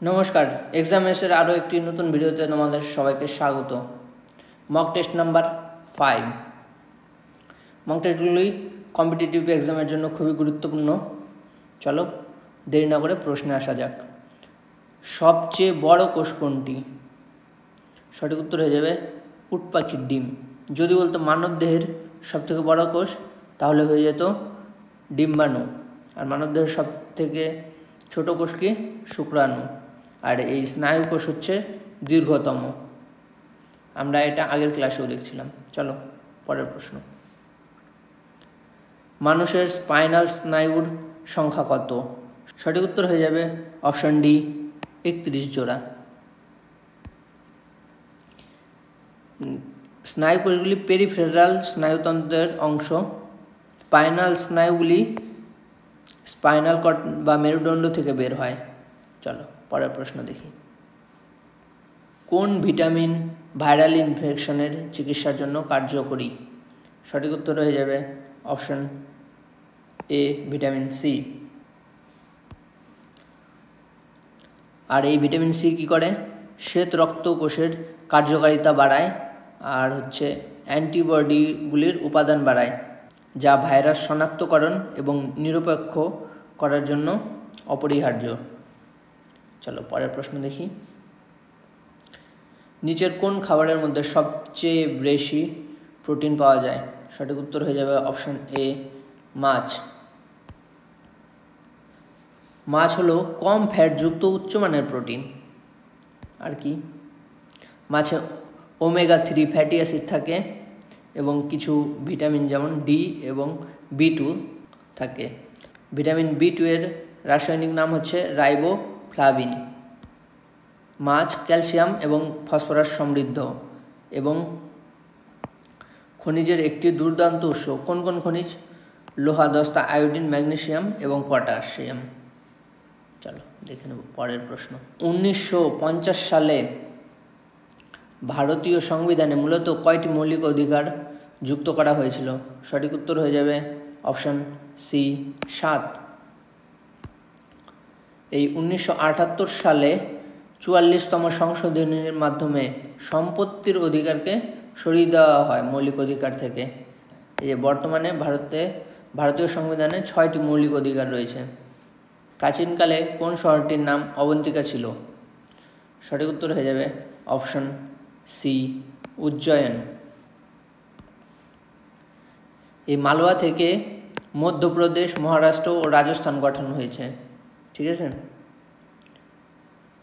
নমস্কার, এক্সামেসের আরও একটি নতুন ভিডিওতে তোমাদের সবাইকে স্বাগত। Mock test number 5। মক টেস্টগুলি কম্পিটিটিভ এক্সামের জন্য খুবই গুরুত্বপূর্ণ। চলো দেরি না করে প্রশ্নে আসা যাক। সবচেয়ে বড় কোষ কোনটি? সঠিক উত্তর হয়ে যাবে উট পাখির ডিম। যদি বলতো মানবদেহের সবথেকে বড় কোষ, তাহলে হয়ে যেত ডিম্বাণু। আর মানবদেহের সবথেকে ছোট কোষ কি? শুক্রাণু। আর এই স্নায়ু কোষ হচ্ছে দীর্ঘতম। আমরা এটা আগের ক্লাসেও দেখছিলাম। চলো পরের প্রশ্ন। মানুষের স্পাইনাল স্নায়ুর সংখ্যা কত? সঠিক উত্তর হয়ে যাবে অপশন ডি, 31 জোড়া। স্নায়ু কোষগুলি পেরিফেরাল স্নায়ুতন্ত্রের অংশ। স্পাইনাল স্নায়ুগুলি স্পাইনাল কর্ড বা মেরুদণ্ড থেকে বের হয়। চলো পরের প্রশ্ন দেখি। কোন ভিটামিন ভাইরাল ইনফেকশনের চিকিৎসার জন্য কার্যকরী? সঠিক উত্তর হয়ে যাবে অপশন এ, ভিটামিন সি। আর এই ভিটামিন সি কী করে? শ্বেত রক্ত কোষের কার্যকারিতা বাড়ায় আর অ্যান্টিবডিগুলির উপাদান বাড়ায়, যা ভাইরাস শনাক্তকরণ এবং নিরপেক্ষ করার জন্য অপরিহার্য। চলো পরের প্রশ্ন দেখি। নিচের কোন খাবারের মধ্যে সবচেয়ে বেশি প্রোটিন পাওয়া যায়? সঠিক উত্তর হয়ে যাবে অপশন এ, মাছ। মাছ হলো কম ফ্যাটযুক্ত উচ্চমানের প্রোটিন। আর কি? মাছে ওমেগা 3 ফ্যাটি অ্যাসিড থাকে এবং কিছু ভিটামিন যেমন ডি এবং B2 থাকে। ভিটামিন B2 এর রাসায়নিক নাম হচ্ছে রাইবোফ্লাভিন। মাছ ক্যালসিয়াম এবং ফসফরাস সমৃদ্ধ এবং খনিজের একটি দুর্দান্ত উৎস। কোন কোন খনিজ? লোহা, দস্তা, আয়োডিন, ম্যাগনেসিয়াম এবং পটাশিয়াম। চলো দেখে নেব পরের প্রশ্ন। 1950 সালে ভারতীয় সংবিধানে মূলত কয়টি মৌলিক অধিকার যুক্ত করা হয়েছিল? সঠিক উত্তর হয়ে যাবে অপশন সি, 7। এই 1978 সালে 44তম সংশোধনীর মাধ্যমে সম্পত্তির অধিকারকে সরিয়ে দেওয়া হয় মৌলিক অধিকার থেকে। এই যে বর্তমানে ভারতীয় সংবিধানে 6টি মৌলিক অধিকার রয়েছে। প্রাচীনকালে কোন শহরটির নাম অবন্তিকা ছিল? সঠিক উত্তর হয়ে যাবে অপশন সি, উজ্জয়ন। এই মালওয়া থেকে মধ্যপ্রদেশ, মহারাষ্ট্র ও রাজস্থান গঠন হয়েছে। ঠিক আছে।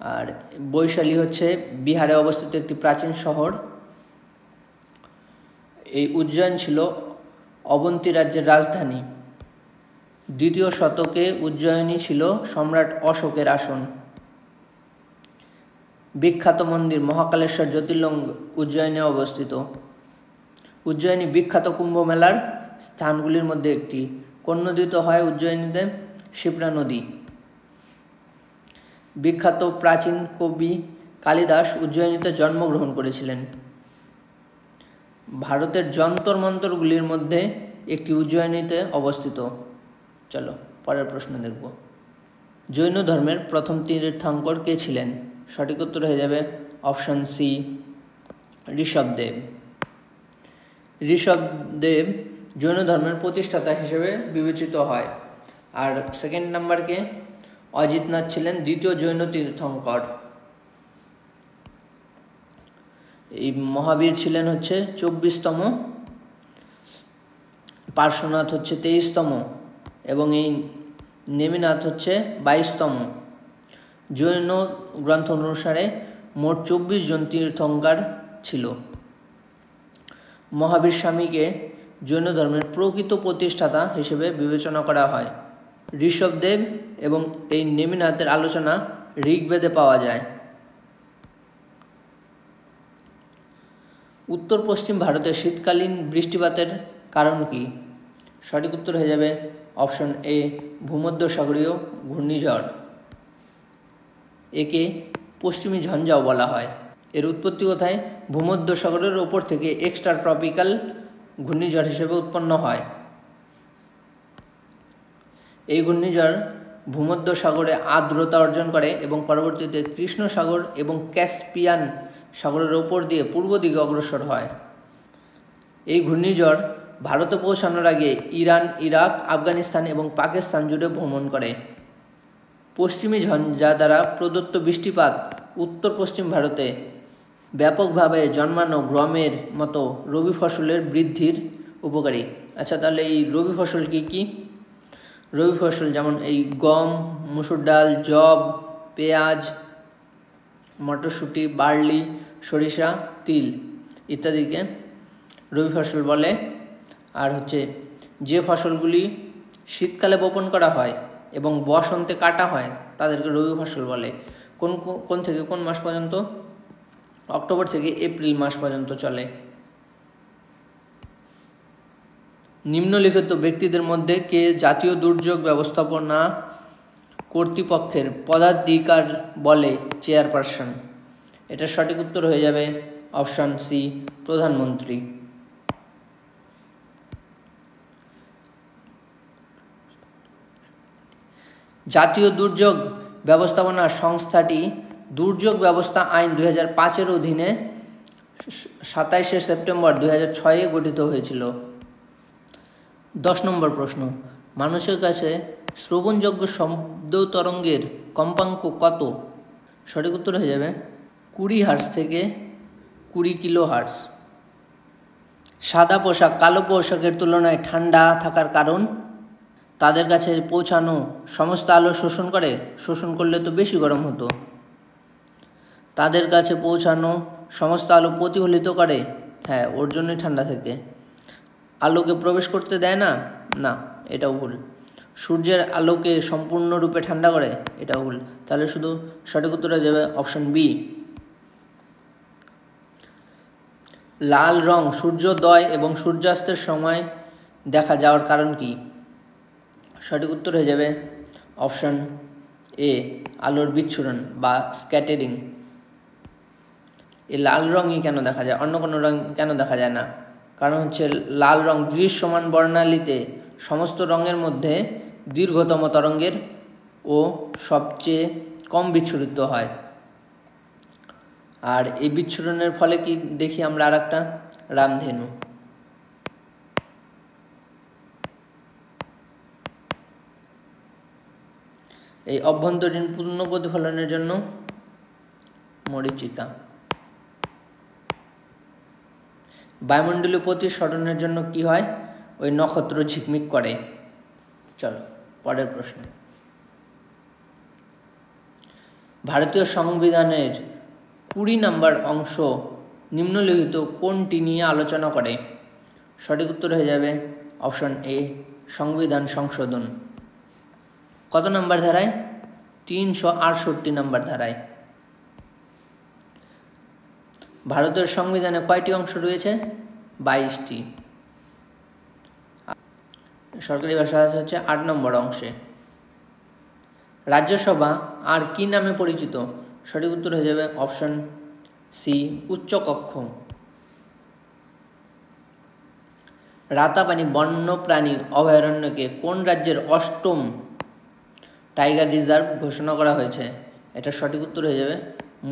আর বৈশালী হচ্ছে বিহারে অবস্থিত একটি প্রাচীন শহর। এই উজ্জয়ন ছিল অবন্তী রাজ্যের রাজধানী। 2য় শতকে উজ্জয়িনী ছিল সম্রাট অশোকের আসন। বিখ্যাত মন্দির মহাকালেশ্বর জ্যোতির্লিঙ্গ উজ্জয়িনে অবস্থিত। উজ্জয়িনী বিখ্যাত কুম্ভ মেলার স্থানগুলির মধ্যে একটি। কোন নদীতে হয় উজ্জয়িনীতে? শিপ্রা নদী। বিখ্যাত প্রাচীন কবি কালিদাস উজ্জয়িনীতে জন্মগ্রহণ করেছিলেন। ভারতের যন্তর মন্তরগুলির মধ্যে একটি উজ্জয়িনীতে অবস্থিত। চলো পরের প্রশ্ন দেখব। জৈন ধর্মের প্রথম তীর্থঙ্কর কে ছিলেন? সঠিক উত্তর হয়ে যাবে অপশন সি, ঋষভদেব। ঋষভদেব জৈন ধর্মের প্রতিষ্ঠাতা হিসেবে বিবেচিত হয়। আর সেকেন্ড নাম্বারকে অজিতনাথ ছিলেন 2য় জৈন তীর্থঙ্কর। এই মহাবীর ছিলেন হচ্ছে 24তম, পার্শ্বনাথ হচ্ছে 23তম এবং এই নেমিনাথ হচ্ছে 22তম। জৈন গ্রন্থ অনুসারে মোট 24 জন তীর্থঙ্কর ছিল। মহাবীর স্বামীকে জৈন ধর্মের প্রকৃত প্রতিষ্ঠাতা হিসেবে বিবেচনা করা হয়। ঋষভদেব এবং এই নেমিনাথের আলোচনা ঋগ্বেদে পাওয়া যায়। উত্তর পশ্চিম ভারতে শীতকালীন বৃষ্টিপাতের কারণ কি? সঠিক উত্তর হয়ে যাবে অপশন এ, ভূমধ্যসাগরীয় ঘূর্ণিঝড়। একে পশ্চিমী ঝঞ্ঝাও বলা হয়। এর উৎপত্তি কোথায়? ভূমধ্যসাগরের ওপর থেকে এক্সট্রা ট্রপিক্যাল ঘূর্ণিঝড় হিসেবে উৎপন্ন হয়। এই ঘূর্ণিঝড় ভূমধ্য সাগরে আর্দ্রতা অর্জন করে এবং পরবর্তীতে কৃষ্ণ সাগর এবং ক্যাসপিয়ান সাগরের ওপর দিয়ে পূর্ব দিকে অগ্রসর হয়। এই ঘূর্ণিঝড় ভারতে পৌঁছানোর আগে ইরান, ইরাক, আফগানিস্তান এবং পাকিস্তান জুড়ে ভ্রমণ করে। পশ্চিমী ঝঞ্ঝা দ্বারা প্রদত্ত বৃষ্টিপাত উত্তর পশ্চিম ভারতে ব্যাপকভাবে জন্মানো গমের মতো রবি ফসলের বৃদ্ধির উপকারী। আচ্ছা, তাহলে এই রবি ফসল কি কি? রবি ফসল যেমন এই গম, মসুর ডাল, যব, পেঁয়াজ, মটরশুঁটি, বার্লি, সরিষা, তিল ইত্যাদিকে রবি ফসল বলে। আর যে ফসলগুলি শীতকালে বপন করা হয় এবং বসন্তে কাটা হয় তাদেরকে রবি ফসল বলে। কোন থেকে কোন মাস পর্যন্ত? অক্টোবর থেকে এপ্রিল মাস পর্যন্ত চলে। নিম্নলিখিত ব্যক্তিদের মধ্যে কে জাতীয় দুর্যোগ ব্যবস্থাপনা কর্তৃপক্ষের পদাধিকার বলে চেয়ারপারসন? এটা সঠিক উত্তর হয়ে যাবে অপশন সি, প্রধানমন্ত্রী। জাতীয় দুর্যোগ ব্যবস্থাপনা সংস্থাটি দুর্যোগ ব্যবস্থা আইন 2005-এর অধীনে 27শে সেপ্টেম্বর 2006-এ গঠিত হয়েছিল। 10 নম্বর প্রশ্ন, মানুষের কাছে শ্রবণযোগ্য শব্দ তরঙ্গের কম্পাঙ্ক কত? সঠিক উত্তর হয়ে যাবে 20 হার্টজ থেকে 20 কিলো হার্টজ। সাদা পোশাক কালো পোশাকের তুলনায় ঠান্ডা থাকার কারণ? তাদের কাছে পৌঁছানো সমস্ত আলো শোষণ করলে তো বেশি গরম হতো। তাদের কাছে পৌঁছানো সমস্ত আলো প্রতিফলিত করে, হ্যাঁ, ওর জন্যই ঠান্ডা থাকে। আলোকে প্রবেশ করতে দেয় না, না, এটাও ভুল। সূর্যের আলোকে সম্পূর্ণরূপে ঠান্ডা করে, এটাও ভুল। তাহলে শুধু সঠিক উত্তর হয়ে যাবে অপশন বি। লাল রং সূর্যোদয় এবং সূর্যাস্তের সময় দেখা যাওয়ার কারণ কি? সঠিক উত্তর হয়ে যাবে অপশন এ, আলোর বিচ্ছুরণ বা স্ক্যাটারিং। এই লাল রঙই কেন দেখা যায়, অন্য কোনো রং কেন দেখা যায় না? কারণ লাল রং দৃশ্যমান বর্ণালীতে সমস্ত রঙের মধ্যে দীর্ঘতম তরঙ্গের ও সবচেয়ে কম বিচ্ছুরিত হয়। আর এই বিচ্ছুরণের ফলে কি দেখি আমরা আরেকটা রামধেনু। এই অভ্যন্তরীণ পূর্ণ প্রতিফলনের জন্য মরীচিকা। বায়ুমণ্ডলীয় প্রতিসরণের জন্য কি হয়? ওই নক্ষত্র ঝিকমিক করে। চলো পরের প্রশ্ন। ভারতীয় সংবিধানের 20 নম্বর অংশ নিম্নলিখিত কোনটি নিয়ে আলোচনা করে? সঠিক উত্তর হয়ে যাবে অপশন এ, সংবিধান সংশোধন। কত নম্বর ধারায়? 368 নম্বর ধারায়। ভারতের সংবিধানে কয়টি অংশ রয়েছে? 22টি। সরকারি ভাষা হচ্ছে 8 নম্বর অংশে। রাজ্যসভা আর কি নামে পরিচিত? সঠিক উত্তর হয়ে যাবে অপশন সি, উচ্চকক্ষ। রাতাপানি বন্যপ্রাণী অভয়ারণ্যকে কোন রাজ্যের 8ম টাইগার রিজার্ভ ঘোষণা করা হয়েছে? এটা সঠিক উত্তর হয়ে যাবে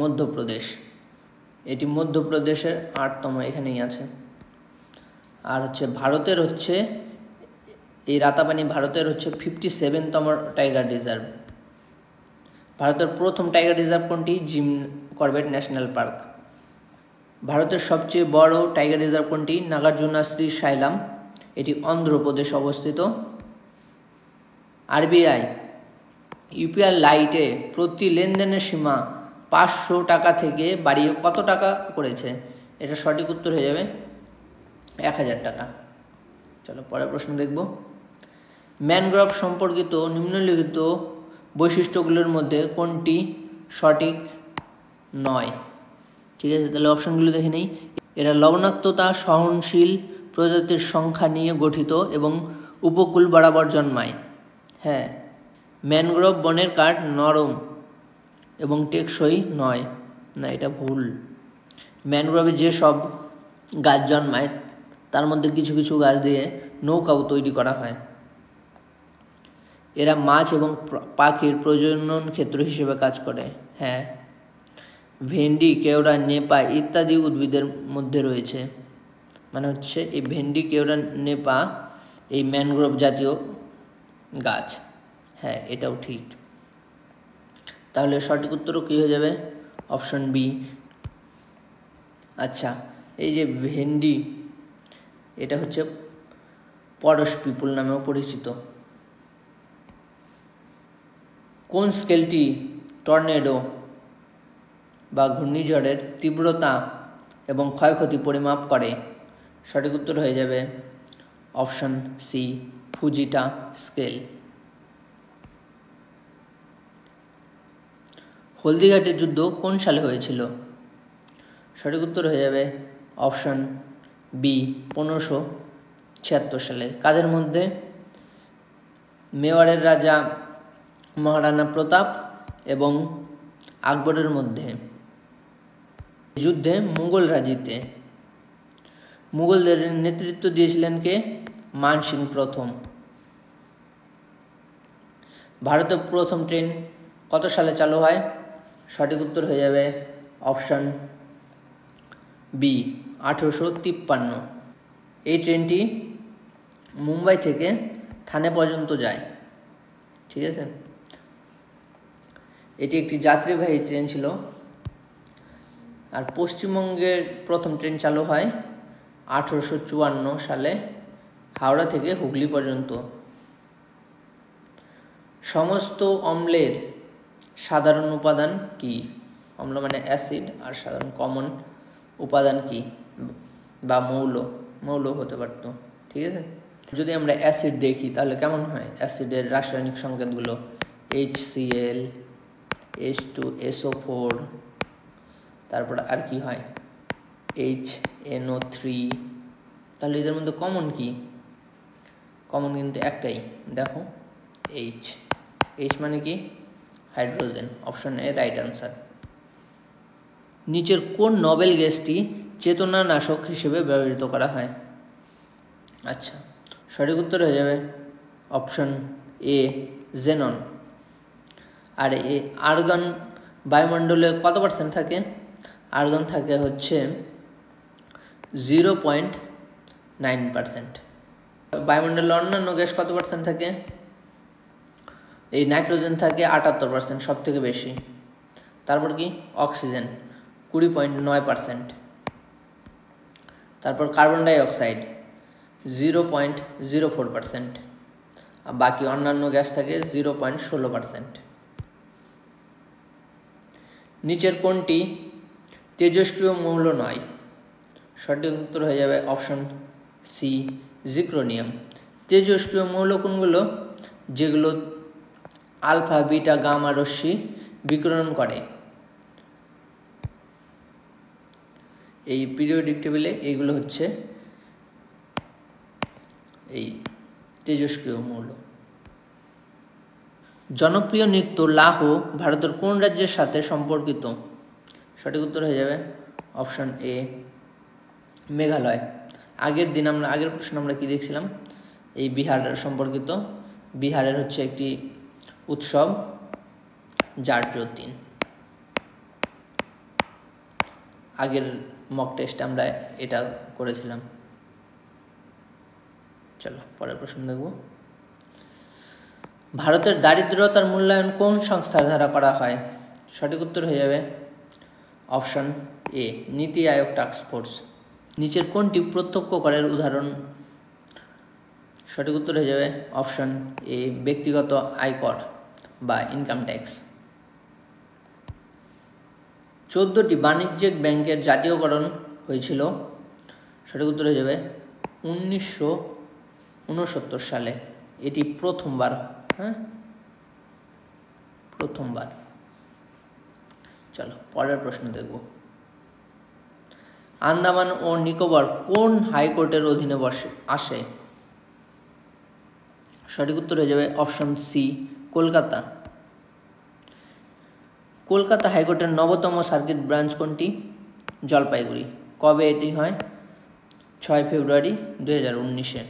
মধ্যপ্রদেশ। এটি মধ্যপ্রদেশের 8তম, এখানেই আছে। আর ভারতের এই রাতাপানি ভারতের 57তম টাইগার রিজার্ভ। ভারতের প্রথম টাইগার রিজার্ভ কোনটি? Jim Corbett national park. ভারতের সবচেয়ে বড় টাইগার রিজার্ভ কোনটি? নাগার্জুনা শ্রী সাইলাম। এটি অন্ধ্রপ্রদেশ অবস্থিত। আরবিআই ইউপিআই লাইটে প্রতি লেনদেনের সীমা 500 টাকা থেকে বাড়িয়ে কত টাকা করেছে? এটা সঠিক উত্তর হয়ে যাবে 1000 টাকা। চলো পরের প্রশ্ন দেখব। ম্যানগ্রোভ সম্পর্কিত নিম্নলিখিত বৈশিষ্ট্যগুলোর মধ্যে কোনটি সঠিক নয়? ঠিক আছে, তাহলে অপশনগুলো দেখে নেই। এরা লবণাক্ততা সহনশীল প্রজাতির সংখ্যা নিয়ে গঠিত এবং উপকূল বরাবর জন্মায়। হ্যাঁ, ম্যানগ্রোভ বনের কাঠ নরম এবং টেকসই নয়, না, এটা ভুল। ম্যানগ্রোভে যেসব গাছ জন্মায় তার মধ্যে কিছু কিছু গাছ দিয়ে নৌকাও তৈরি করা হয়। এরা মাছ এবং পাখির প্রজনন ক্ষেত্র হিসেবে কাজ করে। হ্যাঁ। ভেন্ডি, কেওড়া, নেপা ইত্যাদি উদ্ভিদের মধ্যে রয়েছে। মানে হচ্ছে এই ভেন্ডি, কেওড়া, নেপা এই ম্যানগ্রোভ জাতীয় গাছ। হ্যাঁ, এটাও ঠিক। তাহলে সঠিক উত্তরও কী হয়ে যাবে? Option B. আচ্ছা, এই যে ভেন্ডি, এটা হচ্ছে পরশ পিপুল নামেও পরিচিত। কোন স্কেলটি টর্নেডো বা ঘূর্ণিঝড়ের তীব্রতা এবং ক্ষয়ক্ষতি পরিমাপ করে? সঠিক উত্তর হয়ে যাবে অপশন সি, ফুজিটা স্কেল। হলদিঘাটের যুদ্ধ কোন সালে হয়েছিল? সঠিক উত্তর হয়ে যাবে অপশন বি, 1576 সালে। কাদের মধ্যে? মেওয়ারের রাজা মহারানা প্রতাপ এবং আকবরের মধ্যে। যুদ্ধে মুঘলরা জিতে। মুঘলদের নেতৃত্ব দিয়েছিলেন কে? মান সিং প্রথম। ভারতে প্রথম ট্রেন কত সালে চালু হয়? সঠিক উত্তর হয়ে যাবে অপশন বি, 1853। এই ট্রেনটি মুম্বাই থেকে থানে পর্যন্ত যায়। ঠিক আছে, এটি একটি যাত্রীবাহী ট্রেন ছিল। আর পশ্চিমবঙ্গের প্রথম ট্রেন চালু হয় 1854 সালে হাওড়া থেকে হুগলি পর্যন্ত। সমস্ত অম্লের সাধারণ উপাদান কি? অম্ল মানে অ্যাসিড, আর সাধারণ কমন উপাদান কি? বা মৌল হতে পারতো। ঠিক আছে, যদি আমরা অ্যাসিড দেখি তাহলে কেমন হয়? অ্যাসিডের রাসায়নিক সংকেতগুলো HCl, H2SO4, তারপর আর কি হয়? HNO3। তাহলে এদের মধ্যে কমন কি? কমন কিন্তু একটাই, দেখো H মানে কি? Hydrogen. Option A right answer. নিচের কোন নোবেল গ্যাসটি চেতনানাশক হিসেবে ব্যবহৃত করা হয়? আচ্ছা, সঠিক উত্তর হয়ে যাবে অপশন এ, জেনন। আর এই আর্গন বায়ুমণ্ডলে কত পার্সেন্ট থাকে? আর্গন থাকে হচ্ছে 0.9%। বায়ুমণ্ডলে অন্যান্য গ্যাস কত পার্সেন্ট থাকে? এই নাইট্রোজেন থাকে 78%, সব থেকে বেশি। তারপর কি? অক্সিজেন 20.9%। তারপর কার্বন ডাই অক্সাইড 0.04%। আর বাকি অন্যান্য গ্যাস থাকে 0.16%। নিচের কোনটি তেজস্ক্রিয় মৌল নয়? সঠিক উত্তর হয়ে যাবে অপশন সি, জিক্রোনিয়াম। তেজস্ক্রিয় মৌল কোনগুলো? যেগুলো আলফা, বিটা, গামা রশ্মি বিকিরণ করে। এই পিরিয়ডিক টেবিলে এইগুলো হচ্ছে এই তেজস্ক্রিয় মৌল। জনপ্রিয় নৃত্য লাহো ভারতের কোন রাজ্যের সাথে সম্পর্কিত? সঠিক উত্তর হয়ে যাবে অপশন এ, মেঘালয়। আগের প্রশ্ন আমরা কি দেখছিলাম? এই বিহার সম্পর্কিত। বিহারের হচ্ছে একটি উৎসব জাট জ্যোতিন। আগের মক টেস্টে আমরা এটা করেছিলাম। চলো পরের প্রশ্ন দেখব। ভারতের দারিদ্রতার মূল্যায়ন কোন সংস্থার দ্বারা করা হয়? সঠিক উত্তর হয়ে যাবে অপশন এ, নীতি আয়োগ টাস্ক ফোর্স। নিচের কোনটি প্রত্যক্ষ করের উদাহরণ? সঠিক উত্তর হয়ে যাবে অপশন এ, ব্যক্তিগত আয়কর বা ইনকাম ট্যাক্স। 14টি বাণিজ্যিক ব্যাংকের জাতীয়করণ হয়েছিল। সঠিক উত্তর হয়ে যাবে 1969 সালে। এটি প্রথমবার। প্রথমবার। চলো পরের প্রশ্ন দেখব। আন্দামান ও নিকোবর কোন হাইকোর্টের অধীনে আসে? সঠিক উত্তর হয়ে যাবে অপশন সি, কলকাতা। কলকাতা হাইকোর্টের 9তম সার্কিট ব্রাঞ্চ কোনটি? জলপাইগুড়ি। কবে এটি হয়? 6 ফেব্রুয়ারি 2019-এ।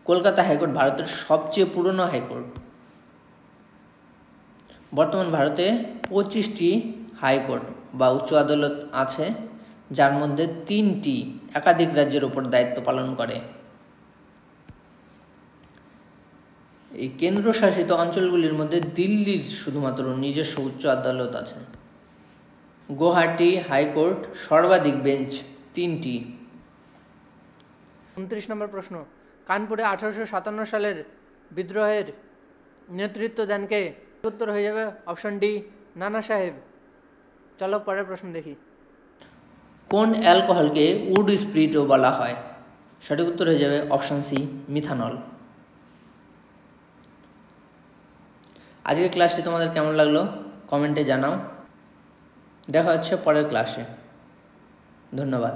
কলকাতা হাইকোর্ট ভারতের সবচেয়ে পুরনো হাইকোর্ট। বর্তমান ভারতে 25টি হাইকোর্ট বা উচ্চ আদালত আছে, যার মধ্যে 3টি একাধিক রাজ্যের উপর দায়িত্ব পালন করে। এই কেন্দ্রশাসিত অঞ্চলগুলির মধ্যে দিল্লির শুধুমাত্র নিজস্ব উচ্চ আদালত আছে। গুয়াহাটি হাইকোর্ট সর্বাধিক বেঞ্চ 3টি। 29 নম্বর প্রশ্ন, কানপুরে 1857 সালের বিদ্রোহের নেতৃত্ব দেন কে? উত্তর হয়ে যাবে অপশন ডি, নানা সাহেব। চলো পরের প্রশ্ন দেখি। কোন অ্যালকোহলকে উড স্পিরিটও বলা হয়? সঠিক উত্তর হয়ে যাবে অপশন সি, মিথানল। আজকের ক্লাসটি তোমাদের কেমন লাগলো কমেন্টে জানাও। দেখা হচ্ছে পরের ক্লাসে। ধন্যবাদ।